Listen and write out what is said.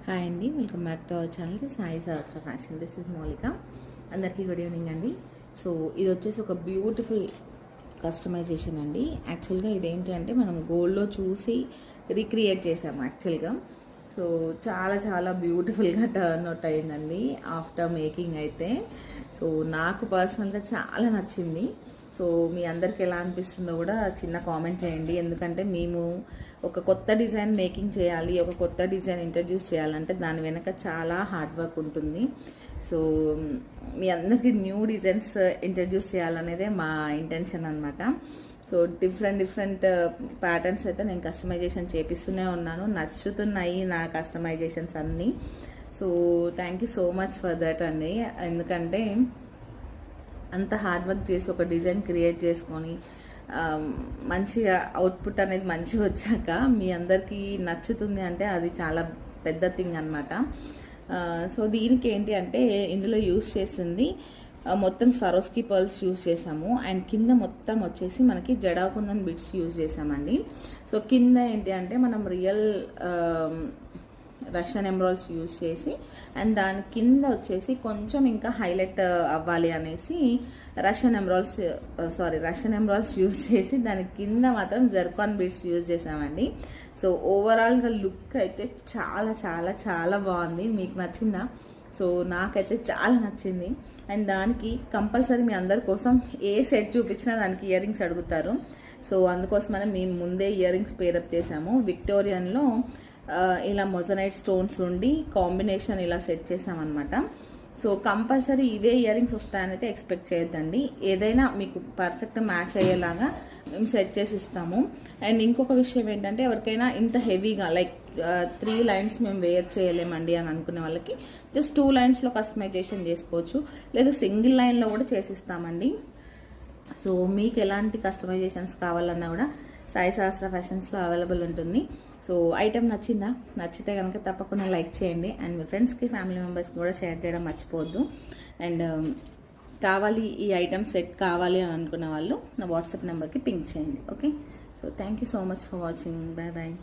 Hi అండి, welcome back to our channel Sai Sahasra fashion. This is మౌలిక. అందరికీ good evening అండి. సో ఇది వచ్చేసి ఒక బ్యూటిఫుల్ కస్టమైజేషన్ అండి. యాక్చువల్గా ఇదేంటి అంటే మనం గోల్డ్లో చూసి రీక్రియేట్ చేసాము యాక్చువల్గా. సో చాలా చాలా బ్యూటిఫుల్గా టర్న్ అవుట్ అయిందండి ఆఫ్టర్ మేకింగ్ అయితే. సో నాకు పర్సనల్గా చాలా నచ్చింది. సో మీ అందరికి ఎలా అనిపిస్తుందో కూడా చిన్న కామెంట్ చేయండి. ఎందుకంటే మేము ఒక కొత్త డిజైన్ మేకింగ్ చేయాలి, ఒక కొత్త డిజైన్ ఇంట్రడ్యూస్ చేయాలంటే దాని వెనక చాలా హార్డ్ వర్క్ ఉంటుంది. సో మీ అందరికీ న్యూ డిజైన్స్ ఇంట్రడ్యూస్ చేయాలనేదే మా ఇంటెన్షన్ అనమాట. సో డిఫరెంట్ ప్యాటర్న్స్ అయితే నేను కస్టమైజేషన్ చేపిస్తూనే ఉన్నాను. నచ్చుతున్నాయి నా కస్టమైజేషన్స్ అన్నీ. So thank you so much for that అండి. ఎందుకంటే అంత హార్డ్ వర్క్ చేసి ఒక డిజైన్ క్రియేట్ చేసుకొని మంచిగా అవుట్పుట్ అనేది మంచిగా వచ్చాక మీ అందరికీ నచ్చుతుంది అంటే అది చాలా పెద్ద థింగ్ అనమాట. సో దీనికి ఏంటి అంటే ఇందులో యూస్ చేసింది మొత్తం స్వరోస్కి పర్ల్స్ యూజ్ చేసాము. అండ్ కింద మొత్తం వచ్చేసి మనకి జడాకుందన్ బిట్స్ యూజ్ చేసామండి. సో కింద ఏంటి అంటే మనం రియల్ రష్యన్ ఎమరాల్డ్స్ యూజ్ చేసి అండ్ దాని కింద వచ్చేసి కొంచెం ఇంకా హైలైట్ అవ్వాలి అనేసి రష్యన్ ఎమరాల్డ్స్ యూజ్ చేసి దాని కింద మాత్రం జర్కాన్ బీడ్స్ యూజ్ చేసామండి. సో ఓవరాల్గా లుక్ అయితే చాలా చాలా చాలా బాగుంది. మీకు నచ్చిందా? సో నాకైతే చాలా నచ్చింది. అండ్ దానికి కంపల్సరీ మీ అందరి కోసం ఏ సెట్ చూపించినా దానికి ఇయర్ రింగ్స్ అడుగుతారు. సో అందుకోసమనే మేము ముందే ఇయర్ రింగ్స్ పేరప్ చేసాము. విక్టోరియన్లో ఇలా మొజనైట్ స్టోన్స్ ఉండి కాంబినేషన్ ఇలా సెట్ చేసామన్నమాట. సో కంపల్సరీ ఇవే ఇయర్ రింగ్స్ వస్తాయనైతే ఎక్స్పెక్ట్ చేయొద్దండి. ఏదైనా మీకు పర్ఫెక్ట్ మ్యాచ్ అయ్యేలాగా మేము సెట్ చేసి ఇస్తాము. అండ్ ఇంకొక విషయం ఏంటంటే ఎవరికైనా ఇంత హెవీగా లైక్ 3 లైన్స్ మేము వేర్ చేయలేమండి అని అనుకునే వాళ్ళకి జస్ట్ 2 లైన్స్లో కస్టమైజేషన్ చేసుకోవచ్చు, లేదా సింగిల్ లైన్లో కూడా చేసిస్తామండి. సో మీకు ఎలాంటి కస్టమైజేషన్స్ కావాలన్నా కూడా సాయి సహస్ర ఫ్యాషన్స్లో అవైలబుల్ ఉంటుంది. సో ఐటెం నచ్చిందా? నచ్చితే కనుక తప్పకుండా లైక్ చేయండి. అండ్ మీ ఫ్రెండ్స్కి, ఫ్యామిలీ మెంబర్స్కి కూడా షేర్ చేయడం మర్చిపోవద్దు. అండ్ కావాలి ఈ ఐటెం సెట్ కావాలి అని అనుకున్న వాళ్ళు నా వాట్సాప్ నెంబర్కి పింక్ చేయండి. Okay, so thank you so much for watching. Bye bye.